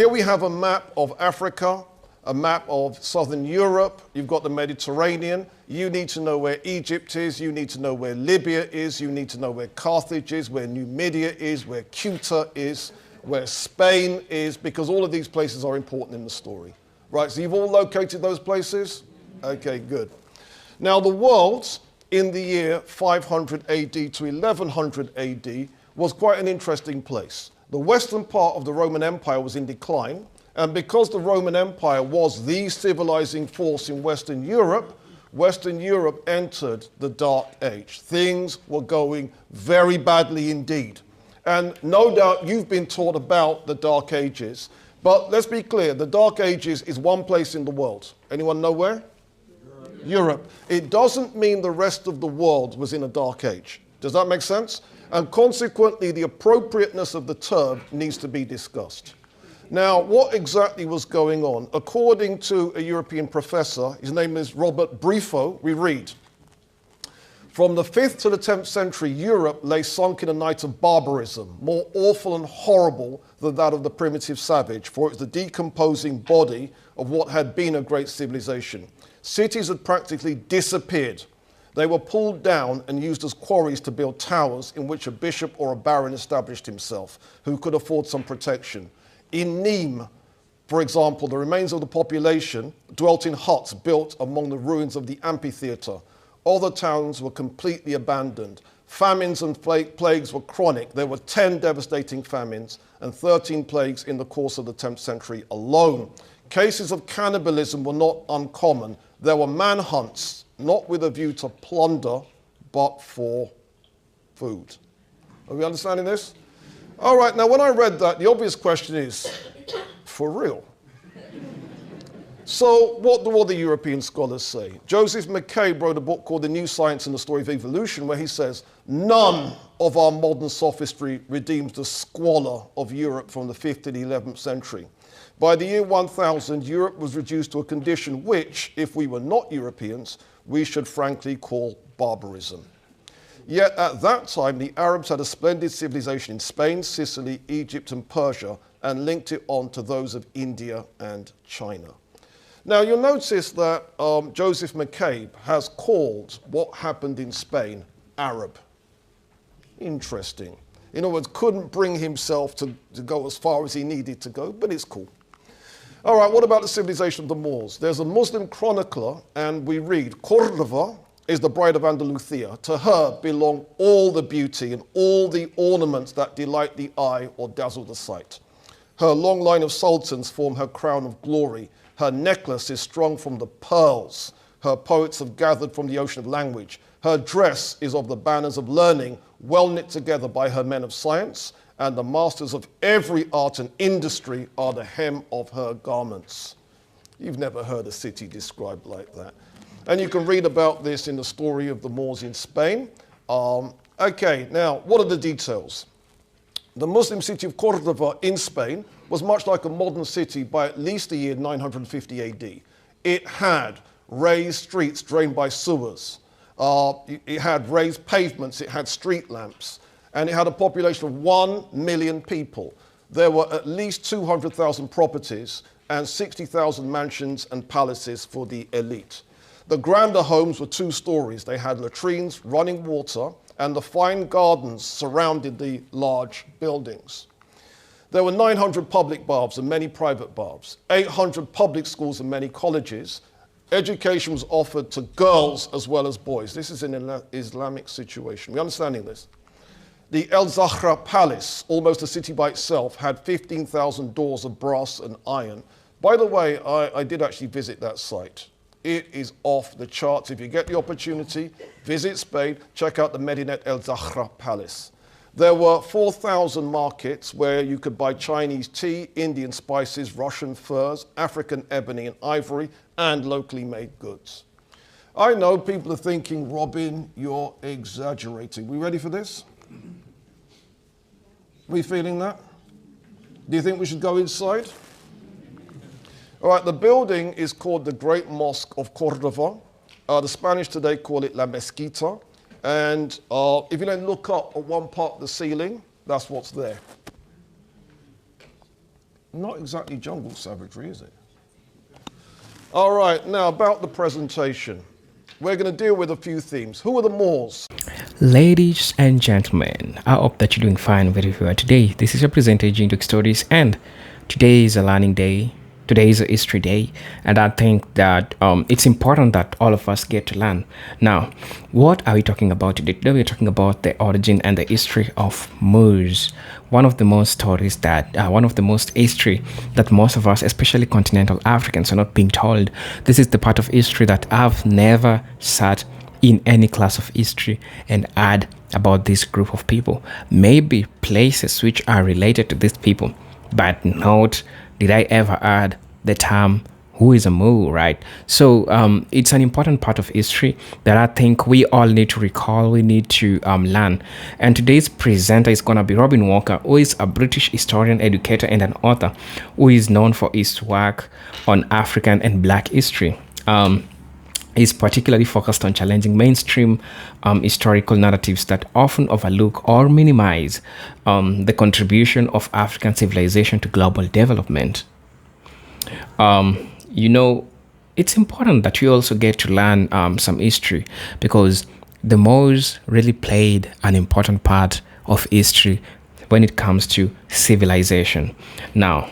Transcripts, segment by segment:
Here we have a map of Africa, a map of Southern Europe. You've got the Mediterranean. You need to know where Egypt is. You need to know where Libya is. You need to know where Carthage is, where Numidia is, where Ceuta is, where Spain is, because all of these places are important in the story. Right, so you've all located those places? Okay, good. Now, the world in the year 500 AD to 1100 AD was quite an interesting place. The western part of the Roman Empire was in decline, and because the Roman Empire was the civilizing force in Western Europe entered the Dark Age. Things were going very badly indeed. And no doubt you've been taught about the Dark Ages, but let's be clear, the Dark Ages is one place in the world. Anyone know where? Europe. It doesn't mean the rest of the world was in a dark age. Does that make sense? And consequently, the appropriateness of the term needs to be discussed. Now, what exactly was going on? According to a European professor, his name is Robert Briffaut, we read, from the 5th to the 10th century, Europe lay sunk in a night of barbarism, more awful and horrible than that of the primitive savage, for it was the decomposing body of what had been a great civilization. Cities had practically disappeared. They were pulled down and used as quarries to build towers in which a bishop or a baron established himself, who could afford some protection. In Nîmes, for example, the remains of the population dwelt in huts built among the ruins of the amphitheatre. Other towns were completely abandoned. Famines and plagues were chronic. There were 10 devastating famines and 13 plagues in the course of the 10th century alone. Cases of cannibalism were not uncommon. There were manhunts, not with a view to plunder, but for food. Are we understanding this? All right, now when I read that, the obvious question is, for real? So what do all the European scholars say? Joseph McCabe wrote a book called The New Science and the Story of Evolution, where he says, none of our modern sophistry redeems the squalor of Europe from the 5th to the 11th century. By the year 1000, Europe was reduced to a condition which, if we were not Europeans, we should frankly call barbarism. Yet at that time, the Arabs had a splendid civilization in Spain, Sicily, Egypt, and Persia, and linked it on to those of India and China. Now, you'll notice that Joseph McCabe has called what happened in Spain Arab. Interesting. In other words, couldn't bring himself to go as far as he needed to go, but it's cool. All right, what about the civilization of the Moors? There's a Muslim chronicler, and we read, Córdoba is the bride of Andalusia. To her belong all the beauty and all the ornaments that delight the eye or dazzle the sight. Her long line of sultans form her crown of glory. Her necklace is strung from the pearls. Her poets have gathered from the ocean of language. Her dress is of the banners of learning, well knit together by her men of science, and the masters of every art and industry are the hem of her garments. You've never heard a city described like that. And you can read about this in the story of the Moors in Spain. Okay, now, what are the details? The Muslim city of Córdoba in Spain was much like a modern city by at least the year 950 AD. It had raised streets drained by sewers. It had raised pavements, it had street lamps, and it had a population of 1 million people. There were at least 200,000 properties and 60,000 mansions and palaces for the elite. The grander homes were 2 stories. They had latrines, running water, and the fine gardens surrounded the large buildings. There were 900 public baths and many private baths, 800 public schools and many colleges. Education was offered to girls as well as boys. This is an Islamic situation. We're understanding this. The El Zahra Palace, almost a city by itself, had 15,000 doors of brass and iron. By the way, I did actually visit that site. It is off the charts. If you get the opportunity, visit Spain, check out the Medinet El Zahra Palace. There were 4,000 markets where you could buy Chinese tea, Indian spices, Russian furs, African ebony and ivory, and locally made goods. I know people are thinking, Robin, you're exaggerating. We ready for this? We feeling that? Do you think we should go inside? All right, the building is called the Great Mosque of Córdoba. The Spanish today call it La Mezquita. And if you then look up at one part of the ceiling, that's what's there. Not exactly jungle savagery, is it? All right, now about the presentation. We're going to deal with a few themes. Who are the Moors? Ladies and gentlemen, I hope that you're doing fine wherever you are today. This is your presenter, Jintuk Stories, and today is a learning day. Today is a history day, and I think that it's important that all of us get to learn. Now, what are we talking about today? Today we're talking about the origin and the history of Moors. One of the most stories that, one of the most history that most of us, especially continental Africans, are not being told. This is the part of history that I've never sat in any class of history and add about this group of people. Maybe places which are related to these people, but not did I ever add the term who is a Moor, right? So it's an important part of history that I think we all need to recall, we need to learn. And today's presenter is going to be Robin Walker, who is a British historian, educator, and an author who is known for his work on African and Black history. Is particularly focused on challenging mainstream historical narratives that often overlook or minimize the contribution of African civilization to global development. You know, it's important that we also get to learn some history because the Moors really played an important part of history when it comes to civilization. Now,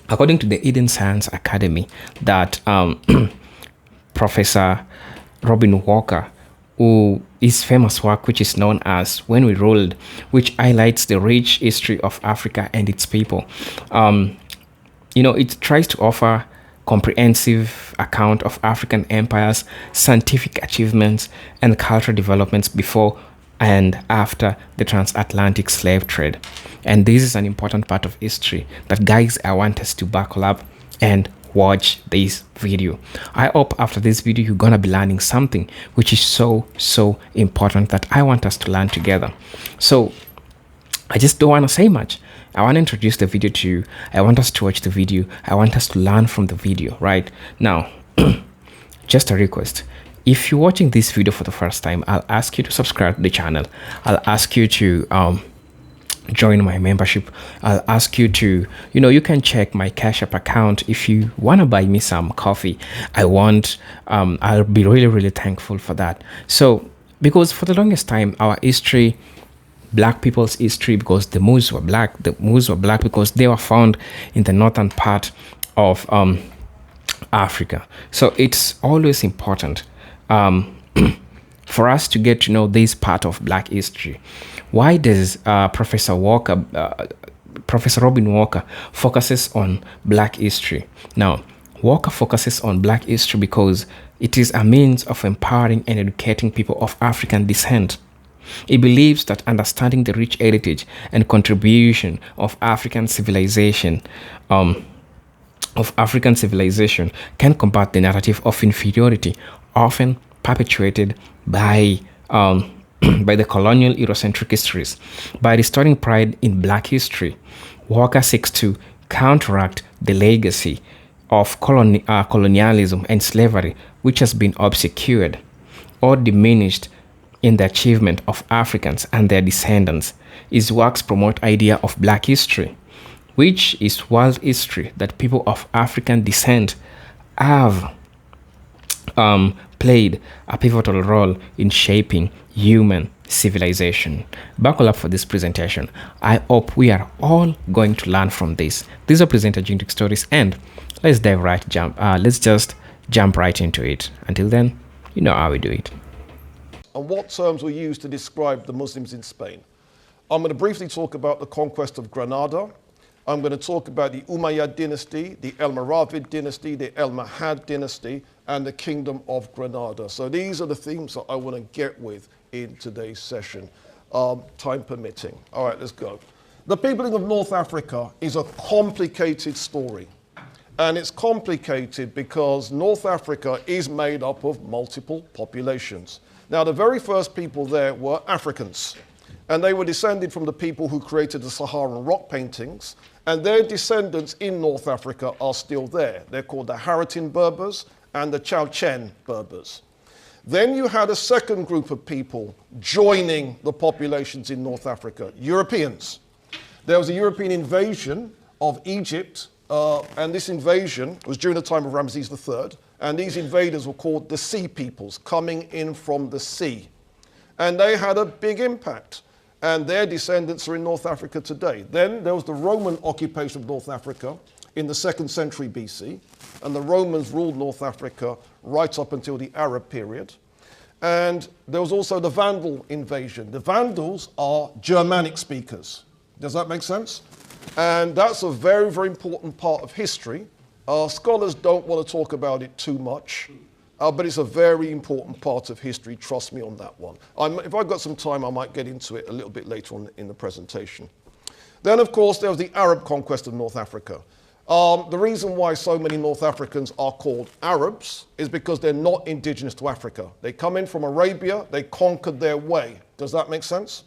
according to the Eden Science Academy, that Professor Robin Walker, who his famous work, which is known as When We Ruled, which highlights the rich history of Africa and its people. It tries to offer comprehensive account of African empires, scientific achievements, and cultural developments before and after the transatlantic slave trade. And this is an important part of history that, guys, I want us to buckle up and watch this video. I hope after this video you're gonna be learning something which is so important that I want us to learn together. So I just don't want to say much. I want to introduce the video to you. I want us to watch the video. I want us to learn from the video right now. Just a request: if you're watching this video for the first time, I'll ask you to subscribe to the channel. I'll ask you to join my membership. I'll ask you to, you can check my Cash App account if you want to buy me some coffee. I'll be really thankful for that. So, because for the longest time, our history, Black people's history, because the Moors were black because they were found in the northern part of Africa. So it's always important for us to get to know this part of Black history. Why does Professor Robin Walker focuses on Black history? Now, Walker focuses on Black history because it is a means of empowering and educating people of African descent. He believes that understanding the rich heritage and contribution of African civilization can combat the narrative of inferiority often perpetuated by the colonial Eurocentric histories. By restoring pride in Black history, Walker seeks to counteract the legacy of colonialism and slavery, which has been obscured or diminished in the achievement of Africans and their descendants. His works promote idea of Black history, which is world history that people of African descent have played a pivotal role in shaping human civilization. Buckle up for this presentation. I hope we are all going to learn from this. This is a presenter, Jintuk Stories, and let's just jump right into it. Until then, you know how we do it. And what terms were used to describe the Muslims in Spain. I'm going to briefly talk about the conquest of Granada. I'm going to talk about the Umayyad dynasty, the Almoravid dynasty, the Almohad dynasty, and the Kingdom of Granada. So these are the themes that I want to get with in today's session, time permitting. All right, let's go. The peopling of North Africa is a complicated story. And it's complicated because North Africa is made up of multiple populations. Now, the very first people there were Africans, and they were descended from the people who created the Saharan rock paintings, and their descendants in North Africa are still there. They're called the Haratin Berbers and the Chauchen Berbers. Then you had a second group of people joining the populations in North Africa, Europeans. There was a European invasion of Egypt, and this invasion was during the time of Ramses III, and these invaders were called the Sea Peoples, coming in from the sea. And they had a big impact, and their descendants are in North Africa today. Then there was the Roman occupation of North Africa in the 2nd century BC, and the Romans ruled North Africa right up until the Arab period. And there was also the Vandal invasion. The Vandals are Germanic speakers. Does that make sense? And that's a very, very important part of history. Scholars don't want to talk about it too much, but it's a very important part of history, trust me on that one. If I've got some time, I might get into it a little bit later on in the presentation. Then, of course, there was the Arab conquest of North Africa. The reason why so many North Africans are called Arabs is because they're not indigenous to Africa. They come in from Arabia, they conquered their way. Does that make sense?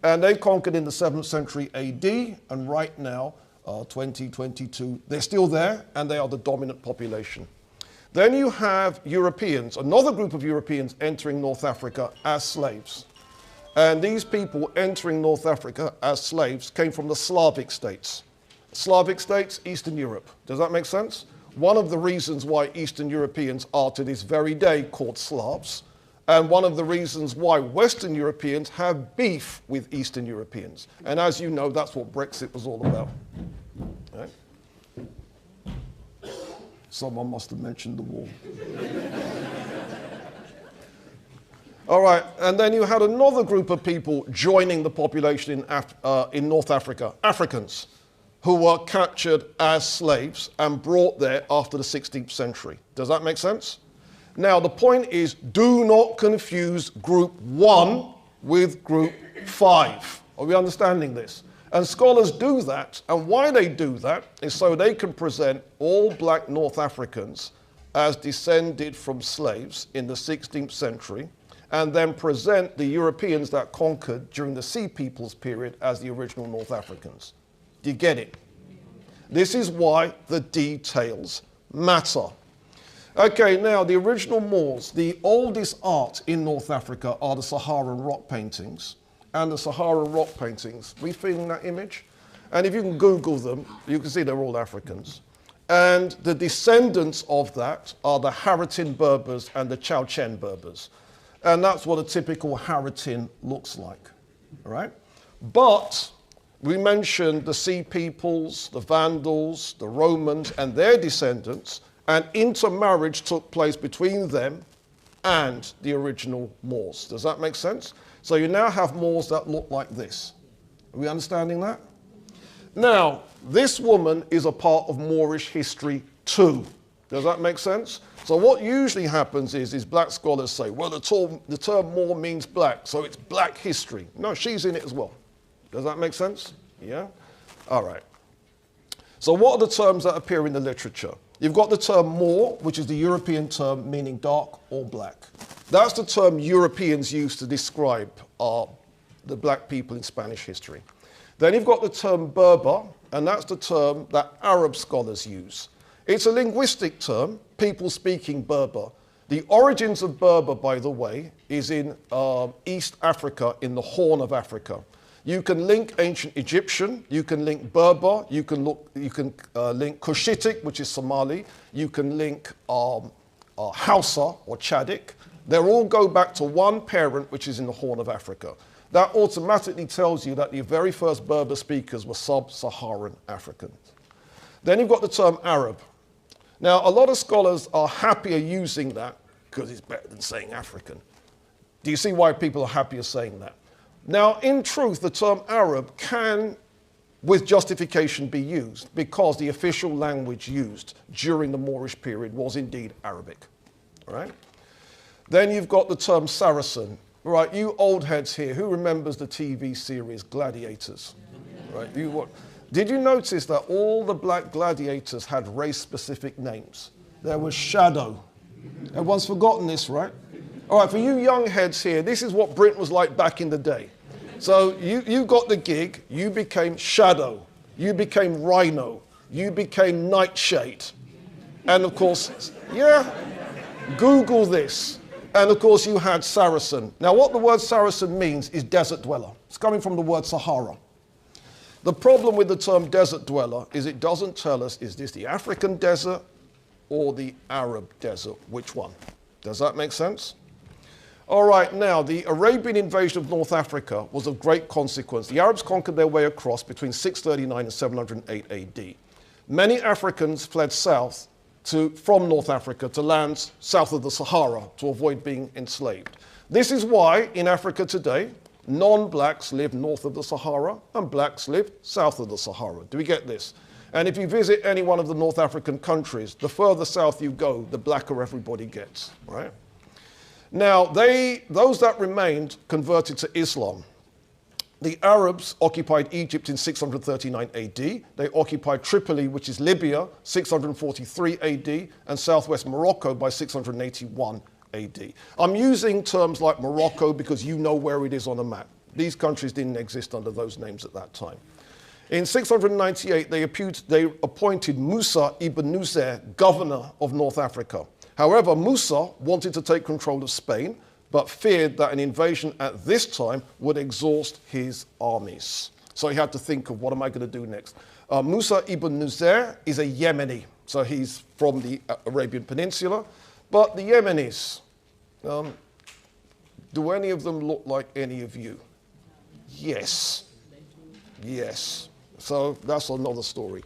And they conquered in the 7th century AD, and right now, 2022, they're still there, and they are the dominant population. Then you have Europeans, another group of Europeans entering North Africa as slaves. And these people entering North Africa as slaves came from the Slavic states. Slavic states, Eastern Europe. Does that make sense? One of the reasons why Eastern Europeans are to this very day called Slavs, and one of the reasons why Western Europeans have beef with Eastern Europeans. And as you know, that's what Brexit was all about. Right? Someone must have mentioned the war. All right, and then you had another group of people joining the population in North Africa, Africans, who were captured as slaves and brought there after the 16th century. Does that make sense? Now, the point is, do not confuse group 1 with group 5. Are we understanding this? And scholars do that, and why they do that is so they can present all black North Africans as descended from slaves in the 16th century, and then present the Europeans that conquered during the Sea Peoples period as the original North Africans. Do you get it? This is why the details matter. Okay, now the original Moors, the oldest art in North Africa are the Saharan rock paintings. And the Saharan rock paintings, we feeling that image? And if you can Google them, you can see they're all Africans. And the descendants of that are the Haratin Berbers and the Chowchen Berbers. And that's what a typical Haratin looks like, all right? But we mentioned the Sea Peoples, the Vandals, the Romans, and their descendants, and intermarriage took place between them and the original Moors. Does that make sense? So you now have Moors that look like this. Are we understanding that? Now, this woman is a part of Moorish history too. Does that make sense? So what usually happens is black scholars say, well, the term Moor means black, so it's black history. No, she's in it as well. Does that make sense? Yeah? All right. So what are the terms that appear in the literature? You've got the term Moor, which is the European term meaning dark or black. That's the term Europeans use to describe the black people in Spanish history. Then you've got the term Berber, and that's the term that Arab scholars use. It's a linguistic term, people speaking Berber. The origins of Berber, by the way, is in East Africa, in the Horn of Africa. You can link ancient Egyptian, you can link Berber, you can link Cushitic, which is Somali, you can link Hausa or Chadic. They all go back to one parent, which is in the Horn of Africa. That automatically tells you that the very first Berber speakers were sub-Saharan Africans. Then you've got the term Arab. Now, a lot of scholars are happier using that because it's better than saying African. Do you see why people are happier saying that? Now, in truth, the term Arab can, with justification, be used because the official language used during the Moorish period was indeed Arabic, all right? Then you've got the term Saracen. Right, you old heads here, who remembers the TV series Gladiators? Right, did you notice that all the black gladiators had race-specific names? There was Shadow. Everyone's forgotten this, right? All right, for you young heads here, this is what Britain was like back in the day. So you got the gig, you became Shadow, you became Rhino, you became Nightshade. And of course, yeah, Google this. And of course you had Saracen. Now what the word Saracen means is desert dweller. It's coming from the word Sahara. The problem with the term desert dweller is it doesn't tell us, is this the African desert or the Arab desert? Which one? Does that make sense? All right, now, the Arabian invasion of North Africa was of great consequence. The Arabs conquered their way across between 639 and 708 AD. Many Africans fled south from North Africa to lands south of the Sahara to avoid being enslaved. This is why in Africa today, non-blacks live north of the Sahara and blacks live south of the Sahara. Do we get this? And if you visit any one of the North African countries, the further south you go, the blacker everybody gets, right? Now, those that remained converted to Islam. The Arabs occupied Egypt in 639 AD. They occupied Tripoli, which is Libya, 643 AD, and southwest Morocco by 681 AD. I'm using terms like Morocco because you know where it is on a map. These countries didn't exist under those names at that time. In 698, they appointed Musa ibn Nuzair governor of North Africa. However, Musa wanted to take control of Spain, but feared that an invasion at this time would exhaust his armies. So he had to think of, what am I going to do next? Musa ibn Nuzair is a Yemeni, so he's from the Arabian Peninsula. But the Yemenis, do any of them look like any of you? Yes. Yes. So that's another story.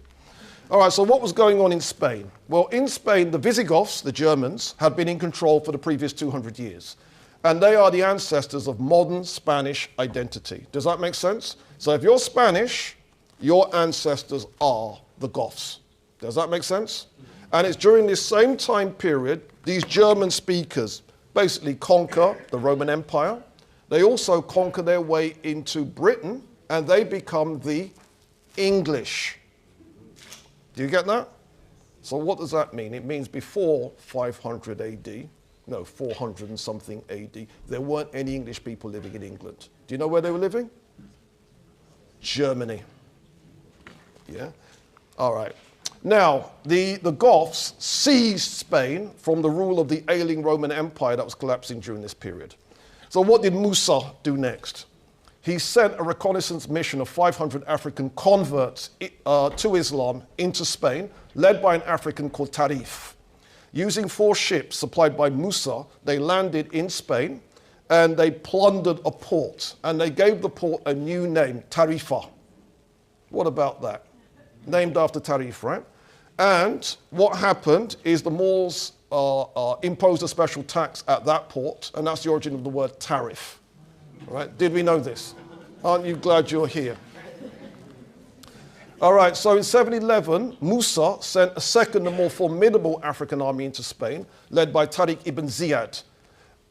All right, so what was going on in Spain? Well, in Spain, the Visigoths, the Germans, had been in control for the previous 200 years. And they are the ancestors of modern Spanish identity. Does that make sense? So if you're Spanish, your ancestors are the Goths. Does that make sense? And it's during this same time period, these German speakers basically conquer the Roman Empire. They also conquer their way into Britain, and they become the English. Do you get that? So what does that mean? It means before 500 AD, no, 400 and something AD, there weren't any English people living in England. Do you know where they were living? Germany. Yeah? All right. Now, the Goths seized Spain from the rule of the ailing Roman Empire that was collapsing during this period. So what did Musa do next? He sent a reconnaissance mission of 500 African converts to Islam into Spain, led by an African called Tarif. Using 4 ships supplied by Musa, they landed in Spain and they plundered a port. And they gave the port a new name, Tarifa. What about that? Named after Tarif, right? And what happened is the Moors imposed a special tax at that port, and that's the origin of the word tariff. Right? Did we know this? Aren't you glad you're here? All right, so in 711, Musa sent a second and more formidable African army into Spain, led by Tariq ibn Ziyad.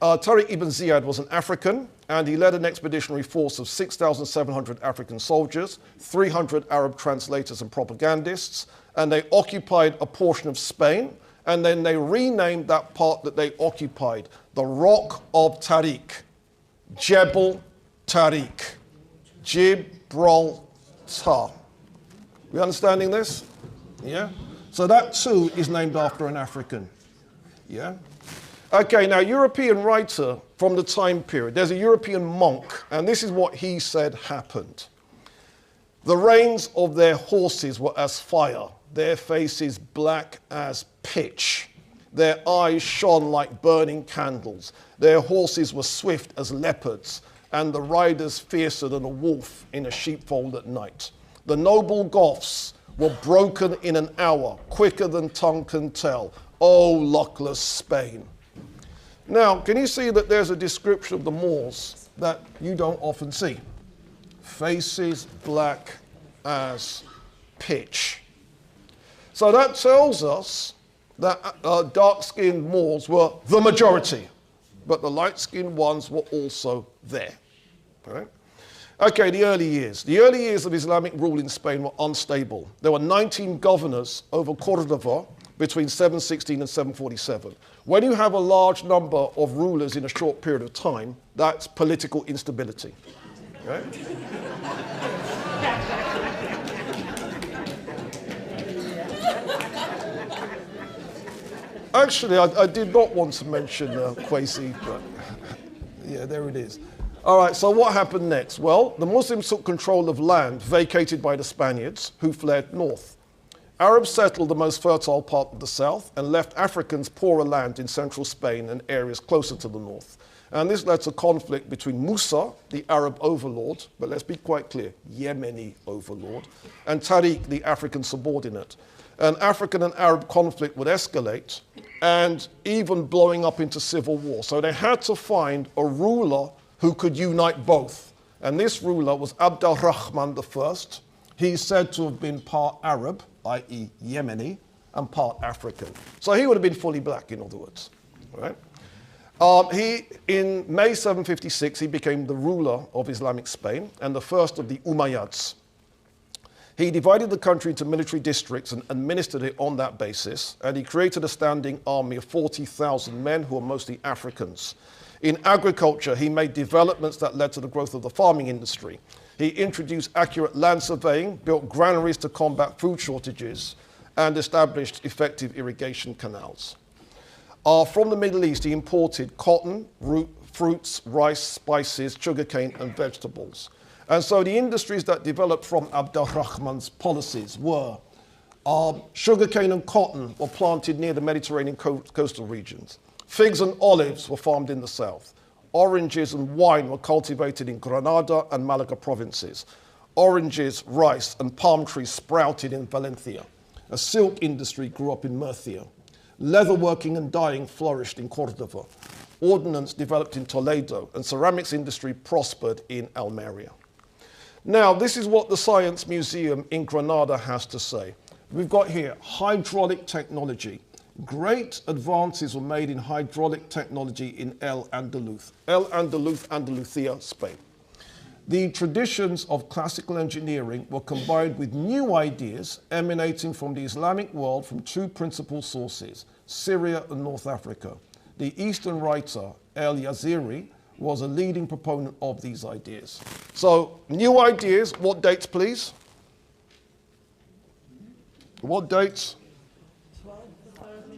Tariq ibn Ziyad was an African, and he led an expeditionary force of 6,700 African soldiers, 300 Arab translators and propagandists, and they occupied a portion of Spain, and then they renamed that part that they occupied the Rock of Tariq, Jebel Tariq, Gibraltar. We understanding this? Yeah? So that too is named after an African. Yeah? Okay, now European writer from the time period. There's a European monk, and this is what he said happened. The reins of their horses were as fire, their faces black as pitch. Their eyes shone like burning candles. Their horses were swift as leopards, and the riders fiercer than a wolf in a sheepfold at night. The noble Goths were broken in an hour, quicker than tongue can tell. O luckless Spain. Now, can you see that there's a description of the Moors that you don't often see? Faces black as pitch. So that tells us that dark-skinned Moors were the majority, but the light-skinned ones were also there. All right? Okay, the early years. The early years of Islamic rule in Spain were unstable. There were 19 governors over Cordova between 716 and 747. When you have a large number of rulers in a short period of time, that's political instability. Right? Actually, I did not want to mention Kwesi, but yeah, there it is. All right, so what happened next? Well, the Muslims took control of land vacated by the Spaniards, who fled north. Arabs settled the most fertile part of the south and left Africans poorer land in central Spain and areas closer to the north. And this led to conflict between Musa, the Arab overlord, but let's be quite clear, Yemeni overlord, and Tariq, the African subordinate. An African and Arab conflict would escalate and even blowing up into civil war. So they had to find a ruler who could unite both. And this ruler was Abd al-Rahman I. He's said to have been part Arab, i.e. Yemeni, and part African. So he would have been fully black, in other words, right? In May 756, he became the ruler of Islamic Spain and the first of the Umayyads. He divided the country into military districts and administered it on that basis, and he created a standing army of 40,000 men who were mostly Africans. In agriculture, he made developments that led to the growth of the farming industry. He introduced accurate land surveying, built granaries to combat food shortages, and established effective irrigation canals. From the Middle East, he imported cotton, fruits, rice, spices, sugarcane, and vegetables. And so the industries that developed from Abd al-Rahman's policies were sugarcane and cotton were planted near the Mediterranean coastal regions. Figs and olives were farmed in the south. Oranges and wine were cultivated in Granada and Malaga provinces. Oranges, rice, and palm trees sprouted in Valencia. A silk industry grew up in Murcia. Leatherworking and dyeing flourished in Cordova. Ordnance developed in Toledo, and ceramics industry prospered in Almeria. Now, this is what the Science Museum in Granada has to say. We've got here hydraulic technology. Great advances were made in hydraulic technology in El Andalus, Andalusia, Spain. The traditions of classical engineering were combined with new ideas emanating from the Islamic world from two principal sources, Syria and North Africa. The Eastern writer, El-Yaziri, was a leading proponent of these ideas. So, new ideas, what dates, please? What dates?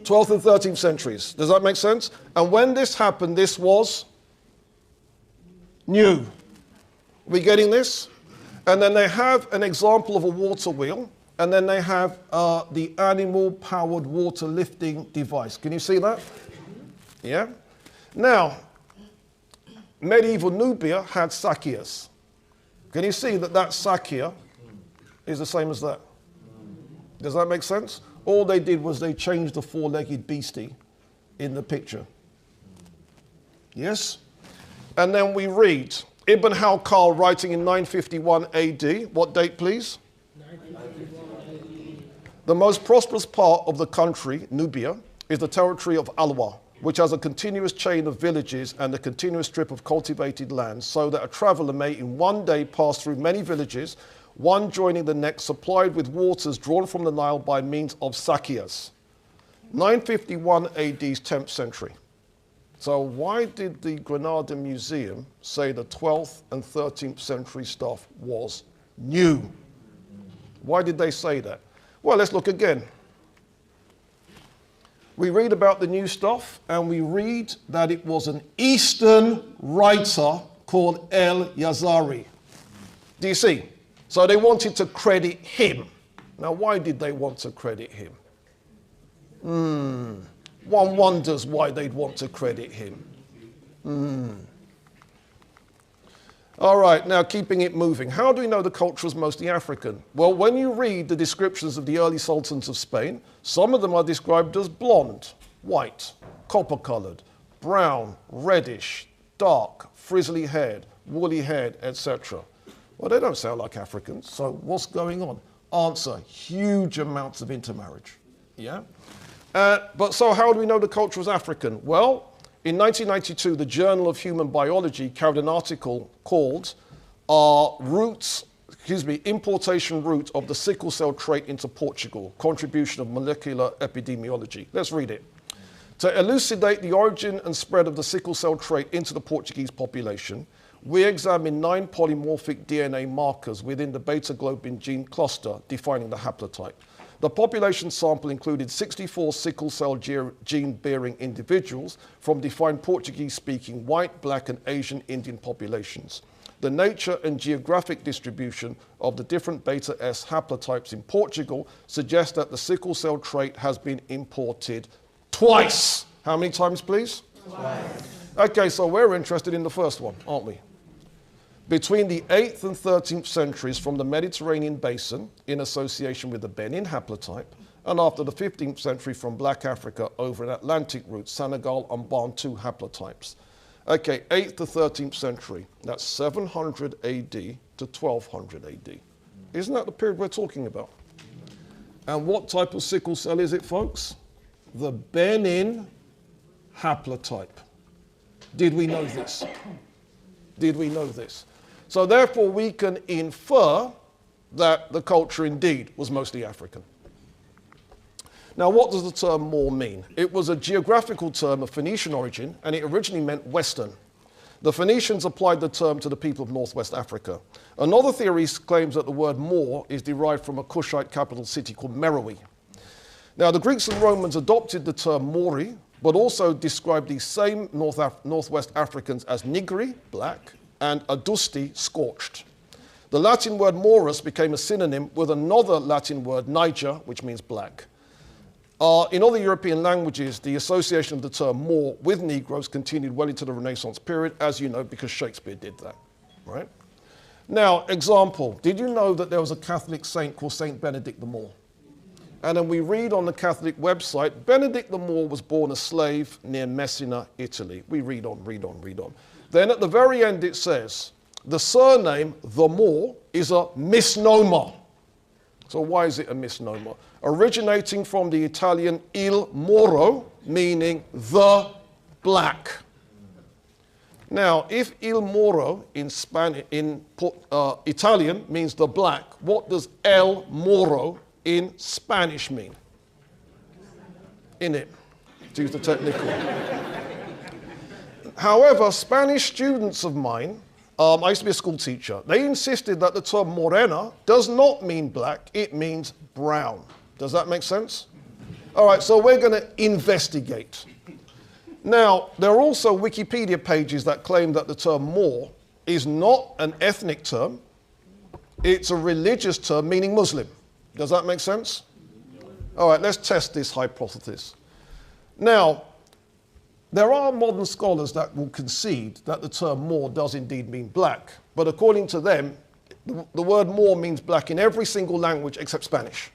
12th and 13th centuries. Does that make sense? And when this happened, this was new. We getting this? And then they have an example of a water wheel, and then they have the animal-powered water lifting device. Can you see that? Yeah? Now, medieval Nubia had sakias. Can you see that that sakia is the same as that? Does that make sense? All they did was they changed the four-legged beastie in the picture. Yes? And then we read Ibn Hawqal writing in 951 AD. What date, please? 951 AD. The most prosperous part of the country, Nubia, is the territory of Alwa, which has a continuous chain of villages and a continuous strip of cultivated land, so that a traveller may in one day pass through many villages, one joining the next, supplied with waters drawn from the Nile by means of sakias. 951 AD's 10th century. So why did the Granada Museum say the 12th and 13th century stuff was new? Why did they say that? Well, let's look again. We read about the new stuff, and we read that it was an Eastern writer called El-Yazari. Do you see? So they wanted to credit him. Now, why did they want to credit him? One wonders why they'd want to credit him. All right, now keeping it moving. How do we know the culture was mostly African? Well, when you read the descriptions of the early sultans of Spain, some of them are described as blonde, white, copper-colored, brown, reddish, dark, frizzly-haired, woolly-haired, etc. Well, they don't sound like Africans, so what's going on? Answer, huge amounts of intermarriage, yeah? But so how do we know the culture was African? Well, in 1992, the Journal of Human Biology carried an article called Importation Route of the Sickle Cell Trait into Portugal, Contribution of Molecular Epidemiology. Let's read it. To elucidate the origin and spread of the sickle cell trait into the Portuguese population, we examined 9 polymorphic DNA markers within the beta-globin gene cluster defining the haplotype. The population sample included 64 sickle cell gene-bearing individuals from defined Portuguese-speaking white, black, and Asian Indian populations. The nature and geographic distribution of the different beta S haplotypes in Portugal suggests that the sickle cell trait has been imported twice. How many times, please? Twice. Okay, so we're interested in the first one, aren't we? Between the 8th and 13th centuries from the Mediterranean basin in association with the Benin haplotype, and after the 15th century from Black Africa over an Atlantic route, Senegal and Bantu haplotypes. Okay, 8th to 13th century, that's 700 AD to 1200 AD. Isn't that the period we're talking about? And what type of sickle cell is it, folks? The Benin haplotype. Did we know this? Did we know this? So therefore we can infer that the culture indeed was mostly African. Now what does the term Moor mean? It was a geographical term of Phoenician origin and it originally meant Western. The Phoenicians applied the term to the people of Northwest Africa. Another theory claims that the word Moor is derived from a Kushite capital city called Meroe. Now the Greeks and Romans adopted the term Mori, but also described these same Northwest Africans as Nigri, black, and Adusti, scorched. The Latin word Morus became a synonym with another Latin word, Niger, which means black. In other European languages, the association of the term Moor with Negroes continued well into the Renaissance period, as you know, because Shakespeare did that, right? Now, example, did you know that there was a Catholic saint called Saint Benedict the Moor? And then we read on the Catholic website, Benedict the Moor was born a slave near Messina, Italy. We read on, read on, read on. Then at the very end it says, the surname, the Moor, is a misnomer. So why is it a misnomer? Originating from the Italian il Moro, meaning the black. Now, if il Moro in Italian means the black, what does el Moro in Spanish mean? In it, to use the technical. However, Spanish students of mine, I used to be a school teacher, they insisted that the term morena does not mean black, it means brown. Does that make sense? All right, so we're going to investigate. Now, there are also Wikipedia pages that claim that the term Moor is not an ethnic term, it's a religious term meaning Muslim. Does that make sense? All right, let's test this hypothesis. Now, there are modern scholars that will concede that the term Moor does indeed mean black, but according to them, the word Moor means black in every single language except Spanish.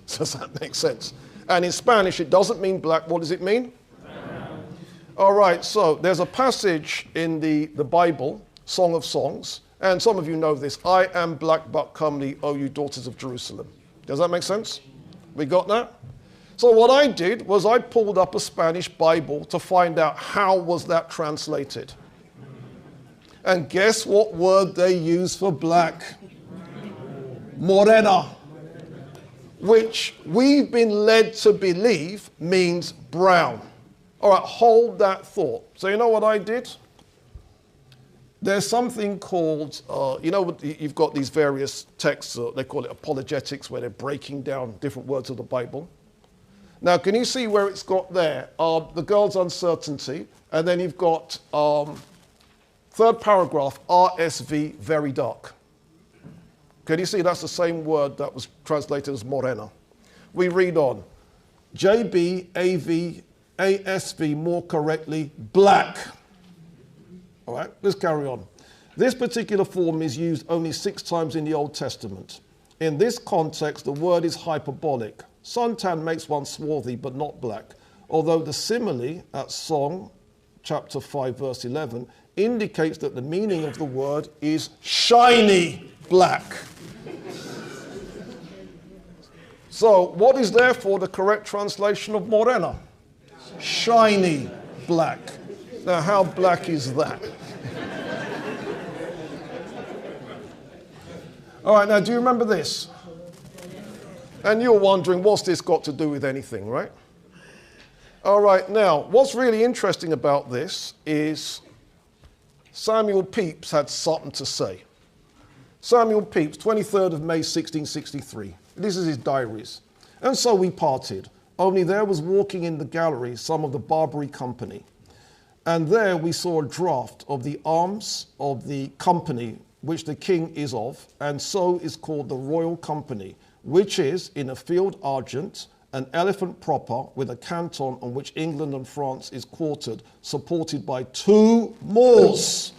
Does that make sense? And in Spanish, it doesn't mean black. What does it mean? Brown. All right, so there's a passage in the Bible, Song of Songs, and some of you know this. I am black but comely, O you daughters of Jerusalem. Does that make sense? We got that? So what I did was I pulled up a Spanish Bible to find out how was that translated. And guess what word they use for black? Morena. Which we've been led to believe means brown. All right, hold that thought. So you know what I did? There's something called, you've got these various texts, they call it apologetics, where they're breaking down different words of the Bible. Now, can you see where it's got there? The girl's uncertainty, and then you've got third paragraph, RSV, very dark. Can you see that's the same word that was translated as morena? We read on. JB, AV, ASV, more correctly, black. All right, let's carry on. This particular form is used only 6 times in the Old Testament. In this context, the word is hyperbolic. Suntan makes one swarthy, but not black. Although the simile at Song, chapter 5, verse 11, indicates that the meaning of the word is shiny black. So, what is therefore the correct translation of morena? Shiny black. Now, how black is that? All right, now, do you remember this? And you're wondering, what's this got to do with anything, right? All right, now, what's really interesting about this is Samuel Pepys had something to say. Samuel Pepys, 23rd of May, 1663. This is his diaries. And so we parted. Only there was walking in the gallery some of the Barbary company. And there we saw a draft of the arms of the company which the king is of, and so is called the Royal Company, which is in a field argent, an elephant proper with a canton on which England and France is quartered, supported by 2 Moors.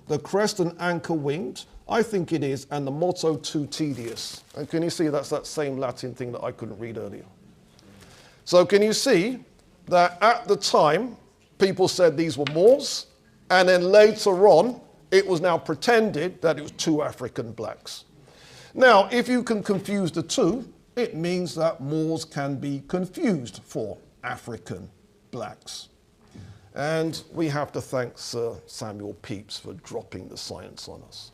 The crest and anchor winged, I think it is, and the motto too tedious. And can you see that's that same Latin thing that I couldn't read earlier? So can you see that at the time, people said these were Moors, and then later on, it was now pretended that it was 2 African blacks. Now, if you can confuse the two, it means that Moors can be confused for African blacks. And we have to thank Sir Samuel Pepys for dropping the science on us.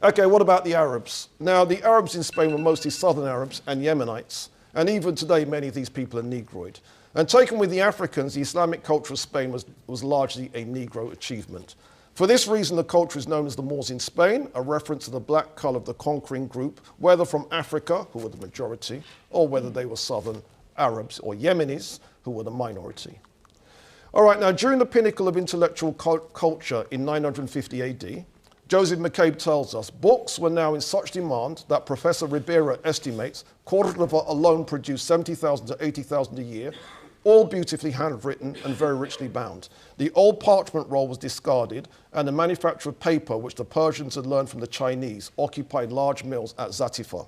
Okay, what about the Arabs? Now, the Arabs in Spain were mostly Southern Arabs and Yemenites, and even today, many of these people are Negroid. And taken with the Africans, the Islamic culture of Spain was largely a Negro achievement. For this reason, the culture is known as the Moors in Spain, a reference to the black colour of the conquering group, whether from Africa, who were the majority, or whether they were Southern Arabs or Yemenis, who were the minority. All right, now during the pinnacle of intellectual culture in 950 AD, Joseph McCabe tells us books were now in such demand that Professor Ribera estimates Cordova alone produced 70,000 to 80,000 a year, all beautifully handwritten and very richly bound. The old parchment roll was discarded, and the manufacture of paper, which the Persians had learned from the Chinese, occupied large mills at Zatifa.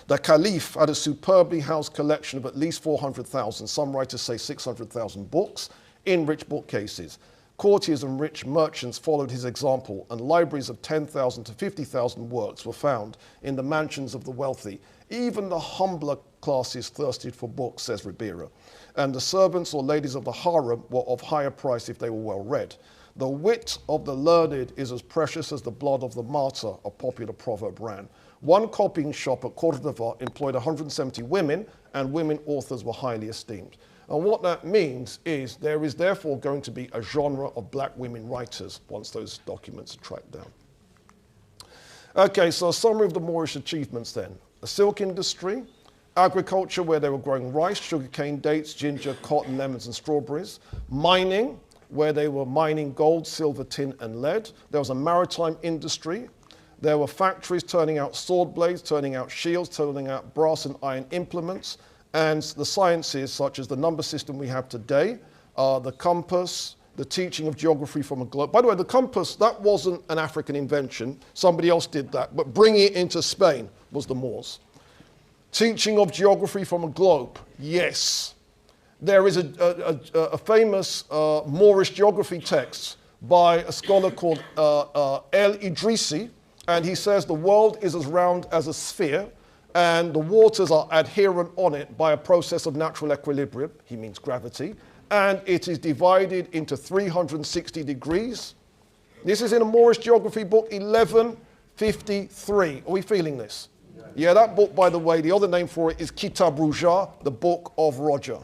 The Caliph had a superbly housed collection of at least 400,000, some writers say 600,000 books, in rich bookcases. Courtiers and rich merchants followed his example, and libraries of 10,000 to 50,000 works were found in the mansions of the wealthy. Even the humbler classes thirsted for books, says Ribera, and the servants or ladies of the harem were of higher price if they were well read. The wit of the learned is as precious as the blood of the martyr, a popular proverb ran. One copying shop at Cordova employed 170 women, and women authors were highly esteemed. And what that means is there is therefore going to be a genre of black women writers once those documents are tracked down. Okay, so a summary of the Moorish achievements then. The silk industry, agriculture where they were growing rice, sugarcane, dates, ginger, cotton, lemons and strawberries. Mining, where they were mining gold, silver, tin and lead. There was a maritime industry. There were factories turning out sword blades, turning out shields, turning out brass and iron implements. And the sciences, such as the number system we have today, the compass, the teaching of geography from a globe. By the way, the compass, that wasn't an African invention. Somebody else did that. But bringing it into Spain was the Moors. Teaching of geography from a globe, yes. There is a famous Moorish geography text by a scholar called El Idrisi, and he says the world is as round as a sphere, and the waters are adherent on it by a process of natural equilibrium, he means gravity, and it is divided into 360 degrees. This is in a Moorish geography book, 1153. Are we feeling this? Yeah, that book, by the way, the other name for it is Kitab Ruja, the Book of Roger.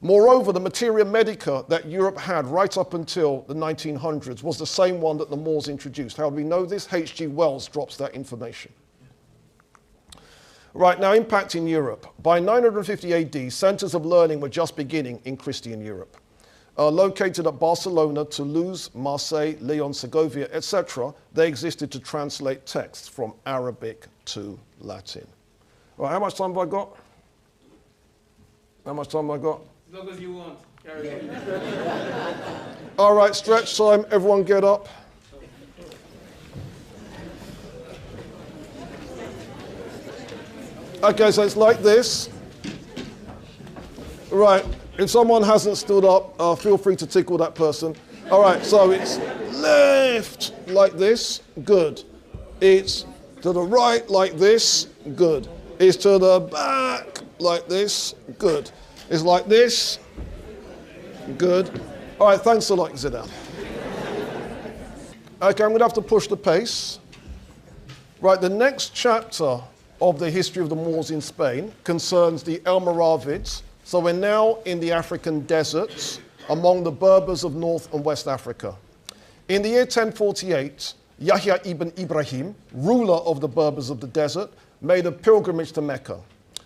Moreover, the materia medica that Europe had right up until the 1900s was the same one that the Moors introduced. How do we know this? H.G. Wells drops that information. Right, now impact in Europe. By 950 AD, centers of learning were just beginning in Christian Europe. Located at Barcelona, Toulouse, Marseille, Lyon, Segovia, etc., they existed to translate texts from Arabic to Latin. Right, how much time have I got? How much time have I got? As long as you want. Carry on. All right, stretch time. Everyone get up. Okay, so it's like this. Right, if someone hasn't stood up, feel free to tickle that person. All right, so it's left like this, good. It's to the right like this, good. It's to the back like this, good. It's like this, good. All right, thanks a lot, sit down. Okay, I'm gonna have to push the pace. Right, the next chapter of the history of the Moors in Spain concerns the Almoravids. So we're now in the African deserts among the Berbers of North and West Africa. In the year 1048, Yahya ibn Ibrahim, ruler of the Berbers of the desert, made a pilgrimage to Mecca.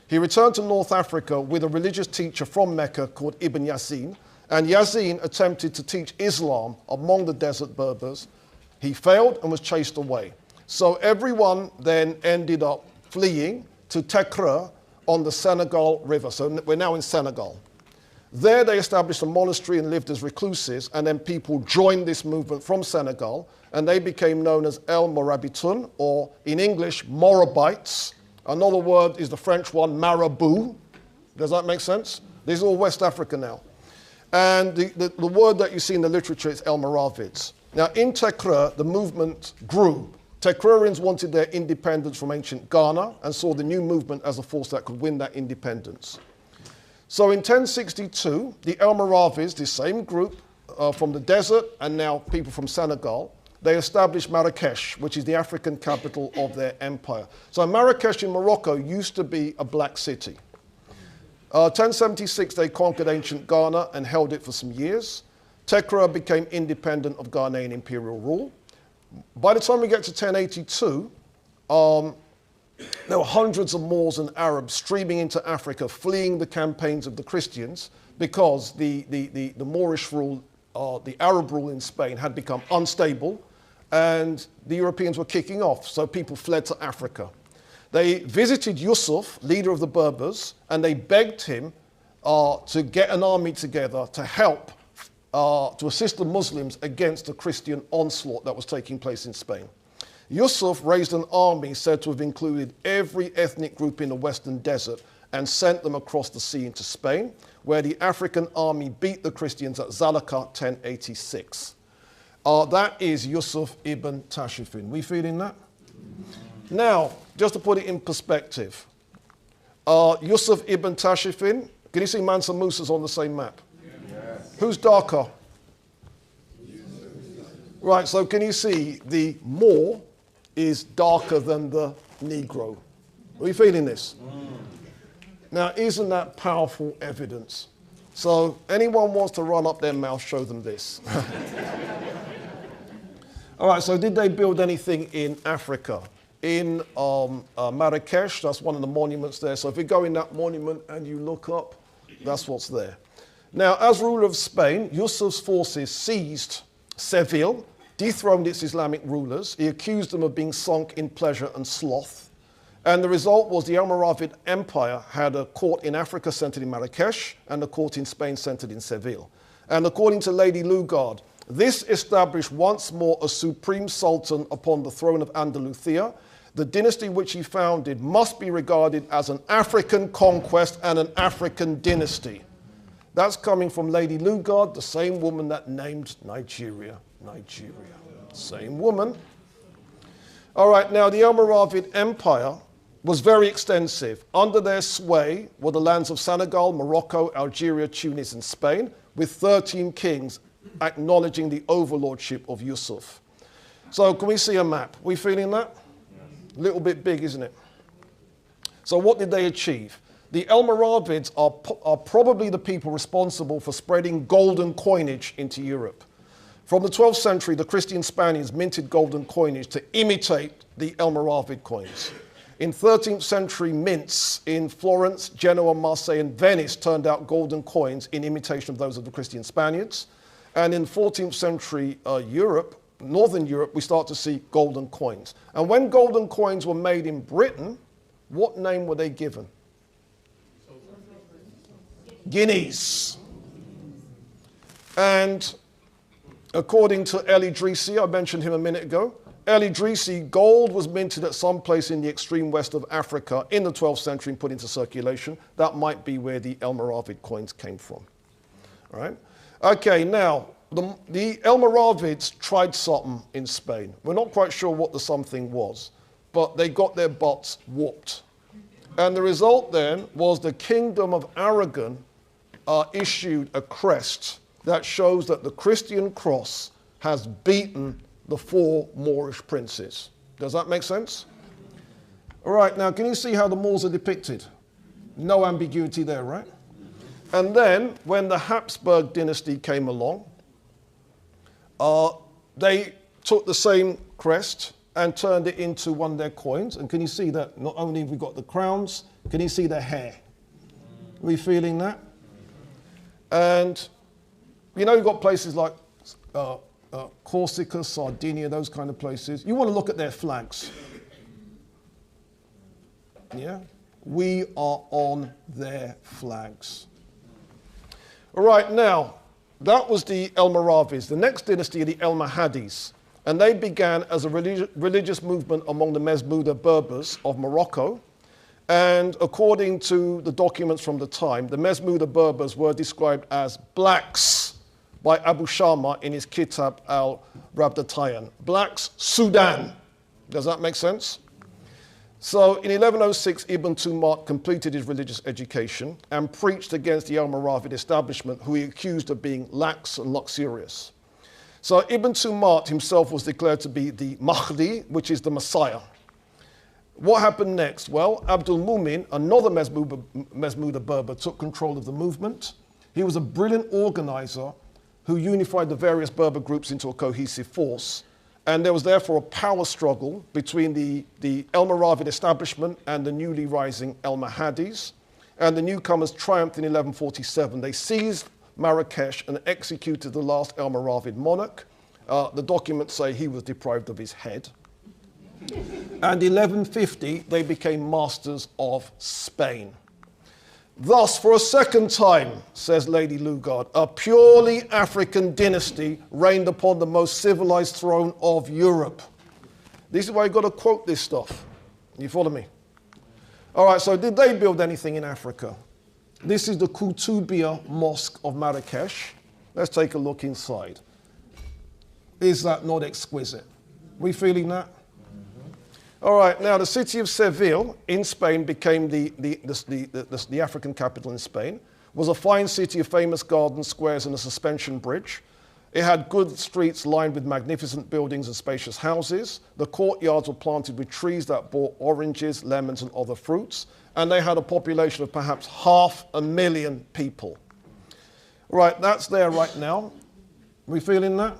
He returned to North Africa with a religious teacher from Mecca called Ibn Yazin, and Yazin attempted to teach Islam among the desert Berbers. He failed and was chased away. So everyone then ended up fleeing to Tekre on the Senegal River. So we're now in Senegal. There they established a monastery and lived as recluses, and then people joined this movement from Senegal, and they became known as El Morabitun, or in English, Morabites. Another word is the French one, marabout. Does that make sense? These are all West Africa now. And the word that you see in the literature is El Moravids. Now in Tekre, the movement grew. Tekrurians wanted their independence from ancient Ghana and saw the new movement as a force that could win that independence. So in 1062, the El Moravids, the same group from the desert and now people from Senegal, they established Marrakesh, which is the African capital of their empire. So Marrakesh in Morocco used to be a black city. 1076, they conquered ancient Ghana and held it for some years. Tekre became independent of Ghanaian imperial rule. By the time we get to 1082, there were hundreds of Moors and Arabs streaming into Africa, fleeing the campaigns of the Christians because the Moorish rule, the Arab rule in Spain had become unstable and the Europeans were kicking off, so people fled to Africa. They visited Yusuf, leader of the Berbers, and they begged him to get an army together to help, to assist the Muslims against the Christian onslaught that was taking place in Spain. Yusuf raised an army said to have included every ethnic group in the Western Desert and sent them across the sea into Spain, where the African army beat the Christians at Zalaka 1086. That is Yusuf ibn Tashfin. We feeling that? Now, just to put it in perspective, Yusuf ibn Tashfin, can you see Mansa Musa's on the same map? Yes. Who's darker? Right, so can you see the Moor is darker than the Negro? Are you feeling this? Now, isn't that powerful evidence? So anyone wants to run up their mouth, show them this. All right, so did they build anything in Africa? In Marrakesh, that's one of the monuments there. So if you go in that monument and you look up, that's what's there. Now, as ruler of Spain, Yusuf's forces seized Seville, dethroned its Islamic rulers. He accused them of being sunk in pleasure and sloth. And the result was the Almoravid Empire had a court in Africa centered in Marrakesh and a court in Spain centered in Seville. And according to Lady Lugard, this established once more a supreme sultan upon the throne of Andalusia. The dynasty which he founded must be regarded as an African conquest and an African dynasty. That's coming from Lady Lugard, the same woman that named Nigeria. Same woman. All right, now the Almoravid Empire was very extensive. Under their sway were the lands of Senegal, Morocco, Algeria, Tunis, and Spain, with 13 kings acknowledging the overlordship of Yusuf. So can we see a map? We feeling that? A little bit big, isn't it? So what did they achieve? The Almoravids are probably the people responsible for spreading golden coinage into Europe. From the 12th century, the Christian Spaniards minted golden coinage to imitate the Almoravid coins. In 13th century mints in Florence, Genoa, Marseille, and Venice turned out golden coins in imitation of those of the Christian Spaniards. And in 14th century Europe, Northern Europe, we start to see golden coins. And when golden coins were made in Britain, what name were they given? Guineas. And according to El Idrisi, I mentioned him a minute ago, El Idrisi, gold was minted at some place in the extreme west of Africa in the 12th century and put into circulation. That might be where the Almoravid coins came from. All right? Okay, now, the Almoravids tried something in Spain. We're not quite sure what the something was, but they got their butts whooped. And the result then was the Kingdom of Aragon issued a crest that shows that the Christian cross has beaten the 4 Moorish princes. Does that make sense? All right, now can you see how the Moors are depicted? No ambiguity there, right? And then when the Habsburg dynasty came along, they took the same crest and turned it into one of their coins. And can you see that not only have we got the crowns, can you see the hair? Are we feeling that? And you know, you've got places like Corsica, Sardinia, those kind of places. You want to look at their flags. Yeah? We are on their flags. All right, now, that was the Almoravids. The next dynasty are the Almohades. And they began as a religious movement among the Masmuda Berbers of Morocco. And according to the documents from the time, the Masmuda Berbers were described as blacks by Abu Shama in his Kitab al-Rabdatayan. Blacks, Sudan. Does that make sense? So in 1106, Ibn Tumart completed his religious education and preached against the Almoravid establishment, who he accused of being lax and luxurious. So Ibn Tumart himself was declared to be the Mahdi, which is the Messiah. What happened next? Well, Abdul Mumin, another Masmuda Berber, took control of the movement. He was a brilliant organizer who unified the various Berber groups into a cohesive force. And there was therefore a power struggle between the Almoravid establishment and the newly rising Almohades. And the newcomers triumphed in 1147. They seized Marrakesh and executed the last Almoravid monarch. The documents say he was deprived of his head. And in 1150, they became masters of Spain. Thus, for a second time, says Lady Lugard, a purely African dynasty reigned upon the most civilized throne of Europe. This is why you've got to quote this stuff. You follow me? All right, so did they build anything in Africa? This is the Kutubia Mosque of Marrakesh. Let's take a look inside. Is that not exquisite? We feeling that? All right, now the city of Seville in Spain became the African capital in Spain. Was a fine city of famous gardens, squares, and a suspension bridge. It had good streets lined with magnificent buildings and spacious houses. The courtyards were planted with trees that bore oranges, lemons, and other fruits. And they had a population of perhaps 500,000 people. Right, that's there right now. We feeling that?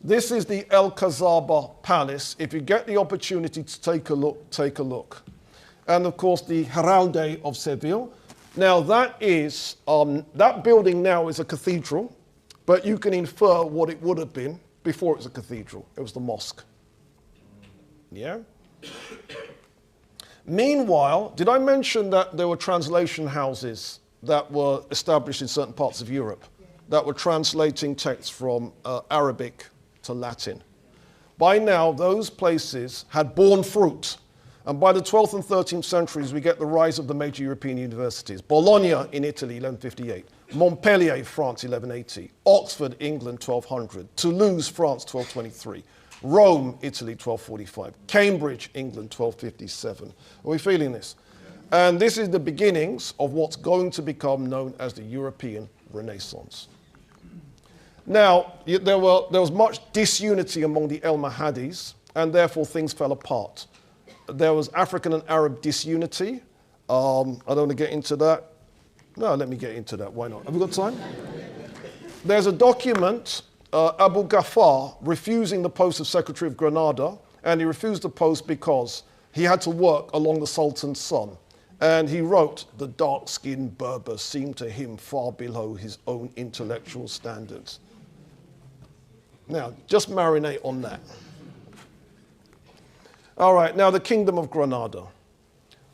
This is the El Cazaba Palace. If you get the opportunity to take a look, take a look. And of course, the Heralde of Seville. Now that is, that building now is a cathedral, but you can infer what it would have been before it was a cathedral. It was the mosque. Yeah? Meanwhile, did I mention that there were translation houses that were established in certain parts of Europe that were translating texts from Arabic to Latin? By now, those places had borne fruit. And by the 12th and 13th centuries, we get the rise of the major European universities. Bologna in Italy, 1158. Montpellier, France, 1180. Oxford, England, 1200. Toulouse, France, 1223. Rome, Italy, 1245. Cambridge, England, 1257. Are we feeling this? And this is the beginnings of what's going to become known as the European Renaissance. Now, there was much disunity among the Almohades, and therefore things fell apart. There was African and Arab disunity. I don't want to get into that. No, let me get into that. Why not? Have we got time? There's a document, Abu Ghaffar refusing the post of Secretary of Granada, and he refused the post because he had to work along the Sultan's son. And he wrote, the dark-skinned Berber seemed to him far below his own intellectual standards. Now, just marinate on that. All right, now the Kingdom of Granada.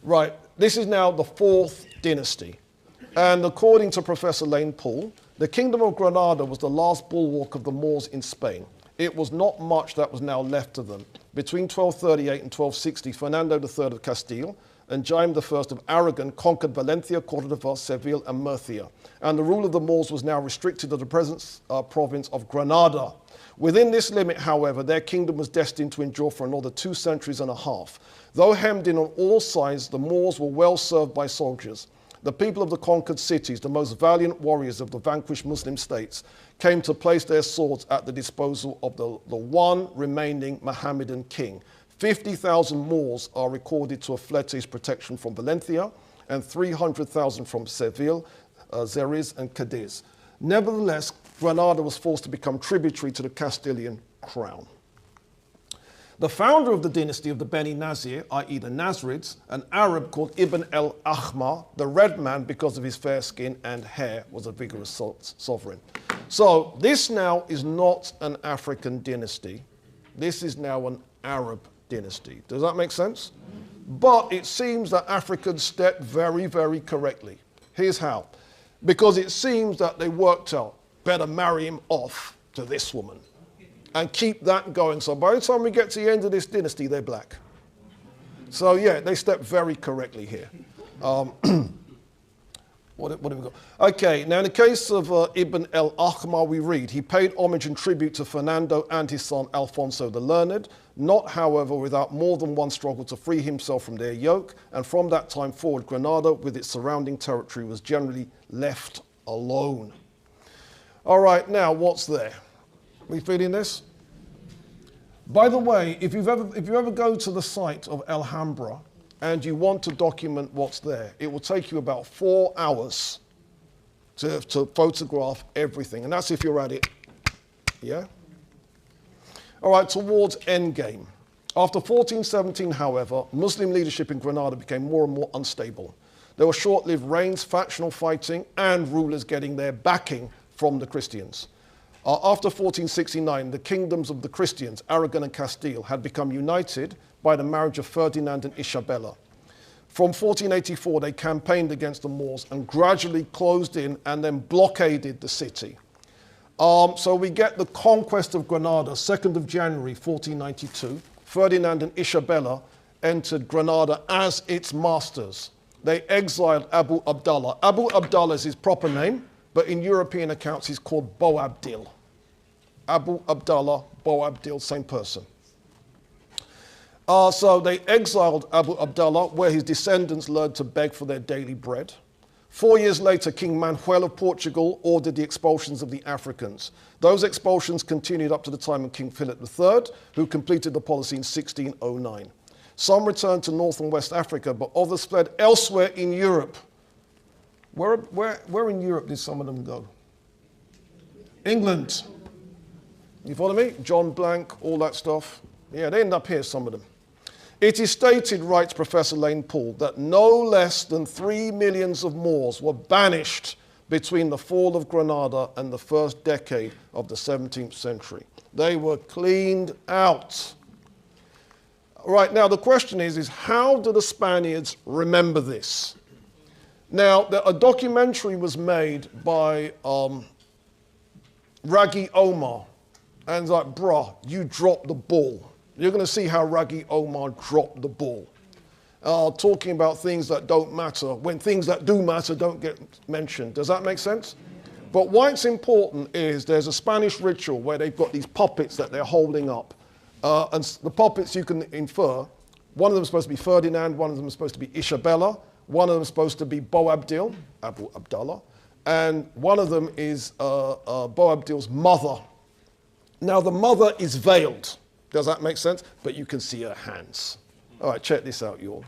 Right, this is now the 4th dynasty. And according to Professor Lane Poole, the Kingdom of Granada was the last bulwark of the Moors in Spain. It was not much that was now left of them. Between 1238 and 1260, Fernando III of Castile and Jaime I of Aragon conquered Valencia, Córdoba, Seville, and Murcia. And the rule of the Moors was now restricted to the present province of Granada. Within this limit, however, their kingdom was destined to endure for another 2 centuries and a half. Though hemmed in on all sides, the Moors were well served by soldiers. The people of the conquered cities, the most valiant warriors of the vanquished Muslim states, came to place their swords at the disposal of the one remaining Mohammedan king. 50,000 Moors are recorded to have fled to his protection from Valencia, and 300,000 from Seville, Xeres, and Cadiz. Nevertheless, Granada was forced to become tributary to the Castilian crown. The founder of the dynasty of the Beni Nazir, i.e. the Nazrids, an Arab called Ibn el-Ahmar, the red man because of his fair skin and hair, was a vigorous sovereign. So this now is not an African dynasty. This is now an Arab dynasty. Does that make sense? But it seems that Africans stepped very, very correctly. Here's how. Because it seems that they worked out, better marry him off to this woman and keep that going. So by the time we get to the end of this dynasty, they're black. So yeah, they stepped very correctly here. What have we got? Okay, now in the case of Ibn el-Ahmar, we read, he paid homage and tribute to Fernando and his son Alfonso the Learned, not, however, without more than one struggle to free himself from their yoke, and from that time forward, Granada, with its surrounding territory, was generally left alone. All right, now what's there? We feeling this? By the way, if you ever go to the site of Alhambra and you want to document what's there, it will take you about 4 hours to photograph everything. And that's if you're at it, yeah? All right, towards endgame. After 1417, however, Muslim leadership in Granada became more and more unstable. There were short-lived reigns, factional fighting, and rulers getting their backing from the Christians. After 1469, the kingdoms of the Christians, Aragon and Castile, had become united by the marriage of Ferdinand and Isabella. From 1484, they campaigned against the Moors and gradually closed in and then blockaded the city. So we get the conquest of Granada, 2nd of January, 1492. Ferdinand and Isabella entered Granada as its masters. They exiled Abu Abdallah. Abu Abdallah is his proper name, but in European accounts he's called Boabdil. Abu Abdallah, Boabdil, same person. So they exiled Abu Abdallah, where his descendants learned to beg for their daily bread. 4 years later, King Manuel of Portugal ordered the expulsions of the Africans. Those expulsions continued up to the time of King Philip III, who completed the policy in 1609. Some returned to North and West Africa, but others fled elsewhere in Europe. Where in Europe did some of them go? England. You follow me? John Blank, all that stuff. Yeah, they end up here, some of them. It is stated, writes Professor Lane Poole, that no less than 3 million of Moors were banished between the fall of Granada and the first decade of the 17th century. They were cleaned out. Right, now the question is how do the Spaniards remember this? Now, a documentary was made by Raggy Omar, and it's like, bruh, you dropped the ball. You're going to see how Raggy Omar dropped the ball. Talking about things that don't matter, when things that do matter don't get mentioned. Does that make sense? But why it's important is there's a Spanish ritual where they've got these puppets that they're holding up. And the puppets you can infer, one of them is supposed to be Ferdinand, one of them is supposed to be Isabella, one of them is supposed to be Boabdil, Abu Abdallah, and one of them is Boabdil's mother. Now the mother is veiled. Does that make sense? But you can see her hands. All right, check this out, you all.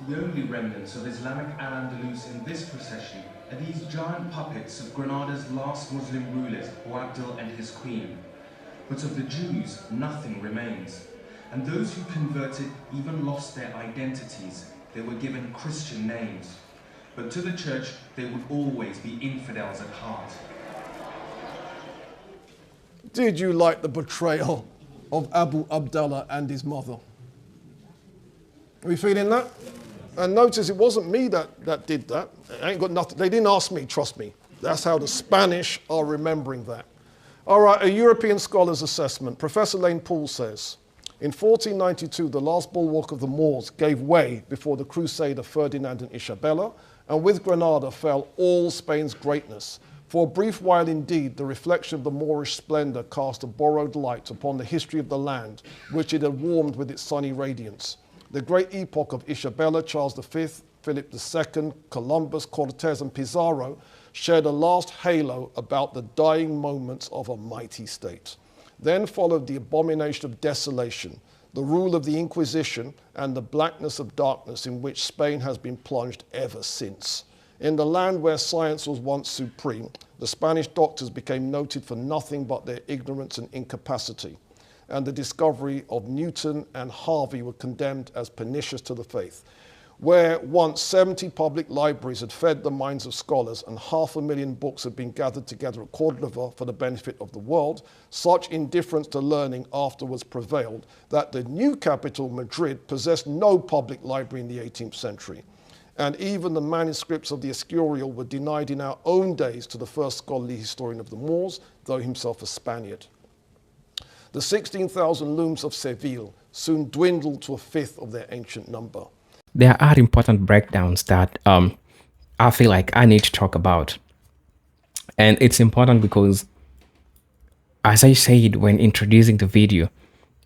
The only remnants of Islamic Al-Andalus in this procession are these giant puppets of Granada's last Muslim rulers, Boabdil and his queen. But of the Jews, nothing remains. And those who converted even lost their identities. They were given Christian names. But to the church, they would always be infidels at heart. Did you like the betrayal of Abu Abdallah and his mother? Are we feeling that? And notice it wasn't me that did that. I ain't got nothing. They didn't ask me, trust me. That's how the Spanish are remembering that. All right, a European scholar's assessment. Professor Lane Poole says, in 1492, the last bulwark of the Moors gave way before the crusade of Ferdinand and Isabella, and with Granada fell all Spain's greatness. For a brief while indeed, the reflection of the Moorish splendor cast a borrowed light upon the history of the land, which it had warmed with its sunny radiance. The great epoch of Isabella, Charles V, Philip II, Columbus, Cortez, and Pizarro shed a last halo about the dying moments of a mighty state. Then followed the abomination of desolation, the rule of the Inquisition, and the blackness of darkness in which Spain has been plunged ever since. In the land where science was once supreme, the Spanish doctors became noted for nothing but their ignorance and incapacity. and the discovery of Newton and Harvey were condemned as pernicious to the faith. Where once 70 public libraries had fed the minds of scholars and 500,000 books had been gathered together at Cordova for the benefit of the world, such indifference to learning afterwards prevailed that the new capital, Madrid, possessed no public library in the 18th century. And even the manuscripts of the Escurial were denied in our own days to the first scholarly historian of the Moors, though himself a Spaniard. The 16,000 looms of Seville soon dwindled to a fifth of their ancient number. There are important breakdowns that I feel like I need to talk about. And it's important because, as I said when introducing the video,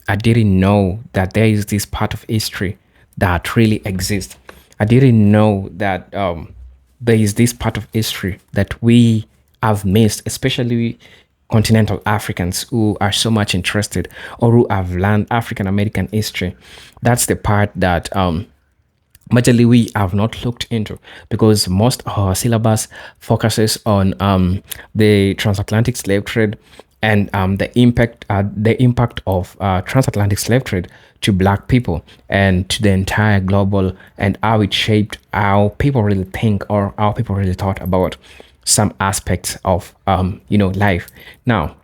I didn't know that there is this part of history that really exists. I didn't know that there is this part of history that we have missed, especially continental Africans who are so much interested or who have learned African American history. That's the part that majorly we have not looked into, because most of our syllabus focuses on the transatlantic slave trade and the impact of transatlantic slave trade to Black people and to the entire global, and how it shaped how people really think or how people really thought about some aspects of life. Now,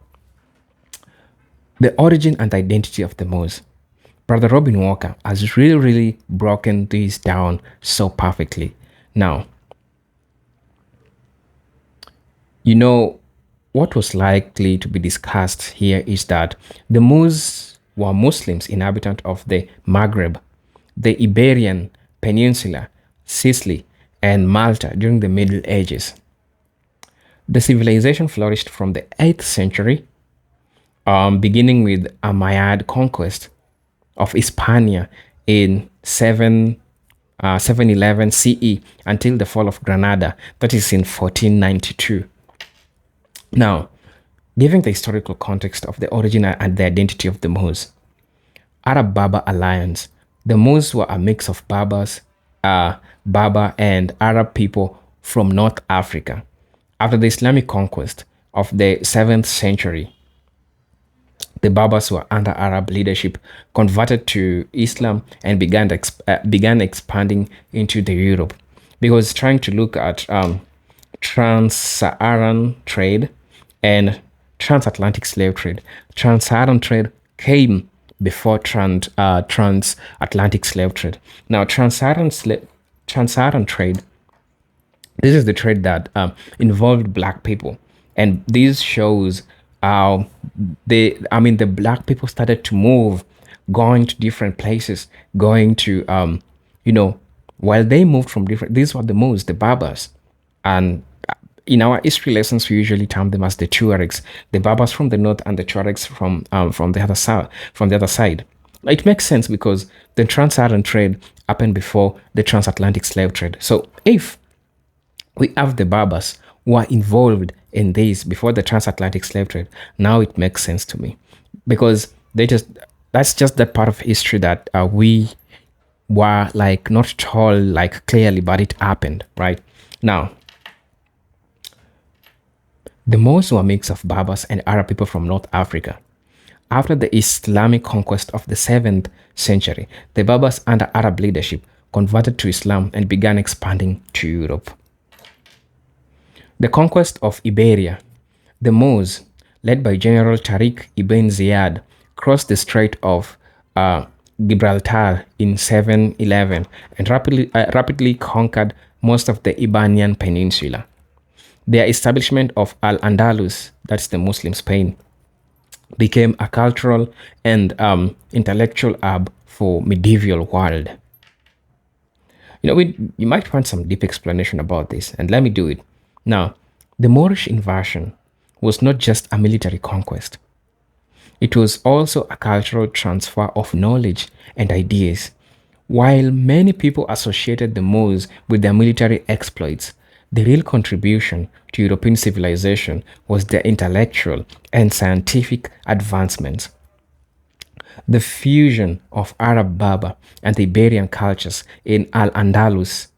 the origin and identity of the Moors. Brother Robin Walker has really broken this down so perfectly. Now, what was likely to be discussed here is that the Moors were Muslims inhabitants of the Maghreb, the Iberian Peninsula, Sicily, and Malta during the Middle Ages. The civilization flourished from the 8th century, beginning with Umayyad conquest of Hispania in 711 CE until the fall of Granada, that is in 1492. Now, given the historical context of the origin and the identity of the Moors, Arab-Berber alliance, the Moors were a mix of Berber and Arab people from North Africa. After the Islamic conquest of the 7th century, the Berbers were under Arab leadership, converted to Islam, and began expanding into the Europe. Because trying to look at trans-Saharan trade and transatlantic slave trade. Trans-Saharan trade came before transatlantic slave trade. Now, trans-Saharan trade, this is the trade that involved Black people, and this shows how the Black people started to move, going to different places, going to while they moved from different. These were the Moors, the Berbers, and in our history lessons we usually term them as the Tuaregs, the Berbers from the north and the Tuaregs from the other side. It makes sense because the trans-Saharan trade happened before the transatlantic slave trade. So if we have the Berbers who are involved in this before the transatlantic slave trade, now it makes sense to me, because that's just that part of history that we were like not told like clearly, but it happened right now. The Moors were a mix of Berbers and Arab people from North Africa. After the Islamic conquest of the 7th century, the Berbers under Arab leadership converted to Islam and began expanding to Europe. The conquest of Iberia. The Moors, led by General Tariq ibn Ziyad, crossed the Strait of Gibraltar in 711 and rapidly conquered most of the Iberian Peninsula. Their establishment of Al-Andalus, that's the Muslim Spain, became a cultural and intellectual hub for medieval world. You might want some deep explanation about this, and let me do it. Now, the Moorish invasion was not just a military conquest. It was also a cultural transfer of knowledge and ideas. While many people associated the Moors with their military exploits, the real contribution to European civilization was their intellectual and scientific advancements. The fusion of Arab Berber and the Iberian cultures in Al-Andalus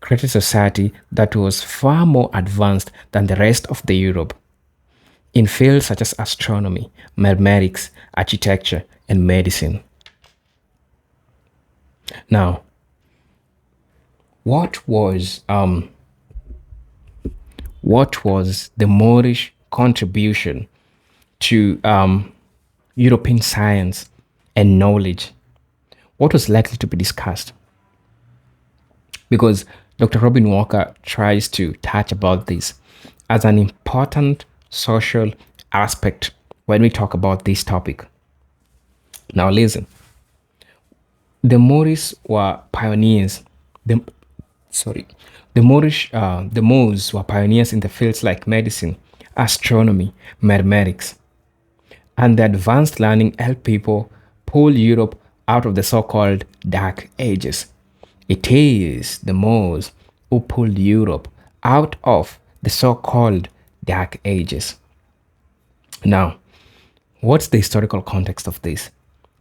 created a society that was far more advanced than the rest of the Europe. in fields such as astronomy, mathematics, architecture, and medicine. Now, what was um, what was the Moorish contribution to European science and knowledge? What was likely to be discussed? Because Dr. Robin Walker tries to touch about this as an important social aspect when we talk about this topic. Now, listen. The Moors were pioneers. The sorry, the Moors were pioneers in the fields like medicine, astronomy, mathematics, and the advanced learning helped people pull Europe out of the so-called Dark Ages. It is the Moors who pulled Europe out of the so-called Dark Ages. Now, what's the historical context of this?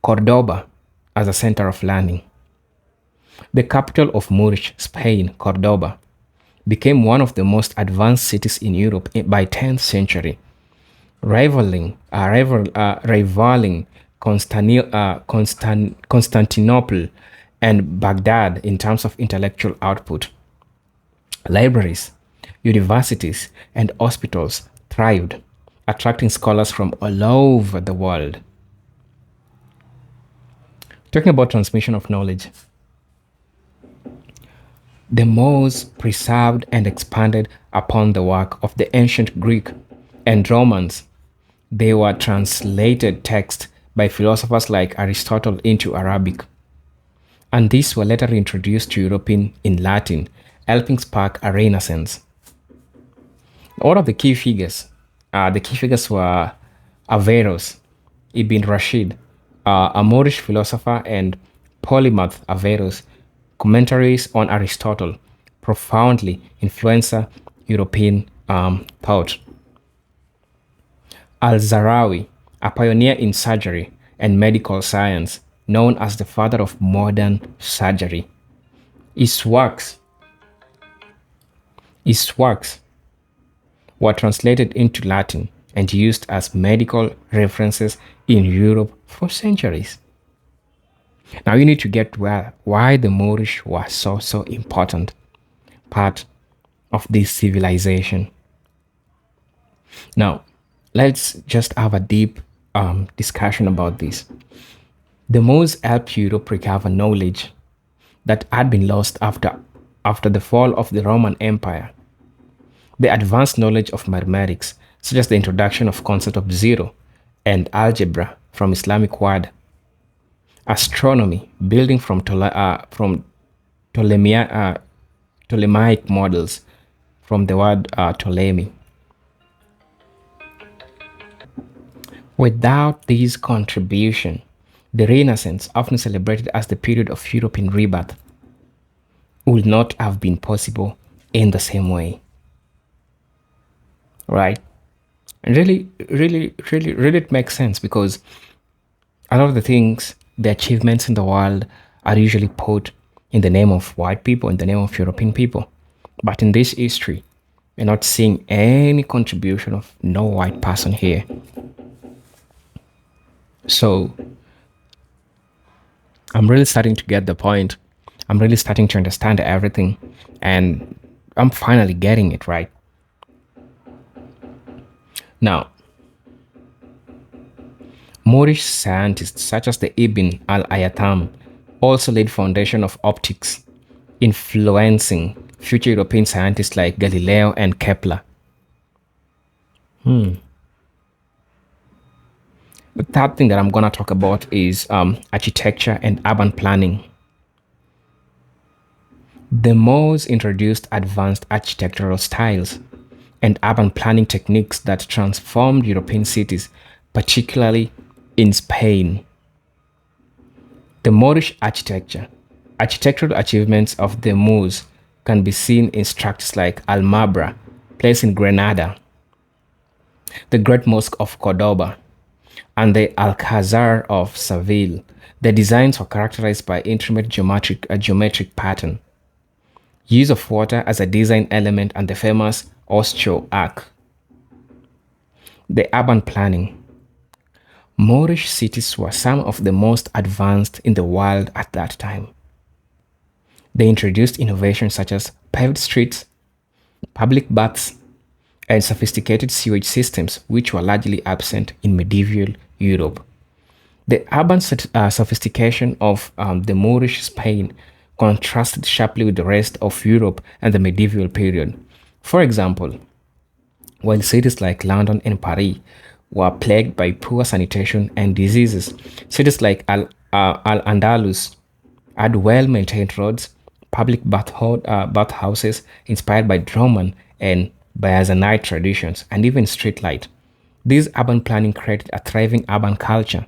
Cordoba as a center of learning. The capital of Moorish Spain, Cordoba, became one of the most advanced cities in Europe by 10th century, rivaling Constantinople and Baghdad in terms of intellectual output. Libraries, universities, and hospitals thrived, attracting scholars from all over the world. Talking about transmission of knowledge, the Moors preserved and expanded upon the work of the ancient Greek and Romans. They were translated texts by philosophers like Aristotle into Arabic, and these were later introduced to European in Latin, helping spark a renaissance. One of the key figures were Averroes, Ibn Rashid, a Moorish philosopher, and polymath Averroes. Commentaries on Aristotle profoundly influenced European thought. Al-Zarawi, a pioneer in surgery and medical science, known as the father of modern surgery. His works were translated into Latin and used as medical references in Europe for centuries. Now you need to get why the Moorish was so important part of this civilization. Now, let's just have a deep discussion about this. The Moors helped Europe recover knowledge that had been lost after the fall of the Roman Empire. The advanced knowledge of mathematics, such as the introduction of concept of zero and algebra from Islamic word, astronomy, building from Ptolemaic models from the word Ptolemy. Without this contribution, the Renaissance, often celebrated as the period of European rebirth, would not have been possible in the same way. Right? And really it makes sense because a lot of the things, the achievements in the world are usually put in the name of white people, in the name of European people. But in this history, we're not seeing any contribution of no white person here. So I'm really starting to get the point. I'm really starting to understand everything. And I'm finally getting it right. Now, Moorish scientists such as the Ibn al-Haytham also laid foundation of optics, influencing future European scientists like Galileo and Kepler. The third thing that I'm going to talk about is architecture and urban planning. The Moors introduced advanced architectural styles and urban planning techniques that transformed European cities, particularly in Spain. The Moorish architectural achievements of the Moors can be seen in structures like Alhambra, placed in Granada, the Great Mosque of Cordoba, and the Alcazar of Seville. The designs were characterized by intricate geometric pattern, use of water as a design element, and the famous Ostro arc. The urban planning. Moorish cities were some of the most advanced in the world at that time. They introduced innovations such as paved streets, public baths, and sophisticated sewage systems, which were largely absent in medieval Europe. The urban sophistication of the Moorish Spain contrasted sharply with the rest of Europe and the medieval period. For example, while cities like London and Paris were plagued by poor sanitation and diseases, cities like Al-Andalus had well-maintained roads, public bathhouses inspired by Roman and Byzantine traditions, and even street light. This urban planning created a thriving urban culture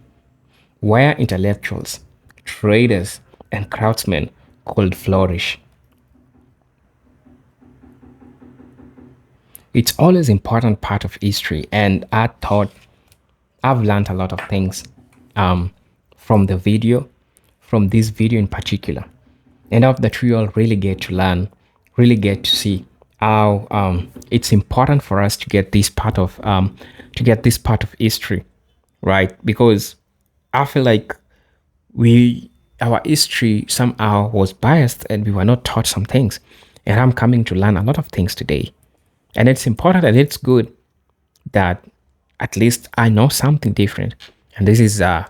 where intellectuals, traders, and craftsmen could flourish. It's always important part of history, and I thought I've learned a lot of things um, from the video, from this video in particular. And I hope that we all really get to learn, really get to see how it's important for us to get this part of history, right? Because I feel like our history somehow was biased and we were not taught some things. And I'm coming to learn a lot of things today. And it's important and it's good that at least I know something different. And this is a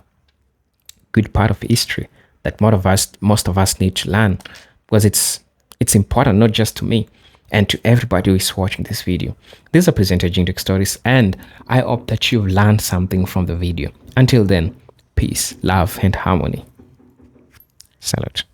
good part of history that most of us need to learn, because it's important not just to me and to everybody who is watching this video. This is a presenter Jintek Stories, and I hope that you've learned something from the video. Until then, peace, love, and harmony. Salute.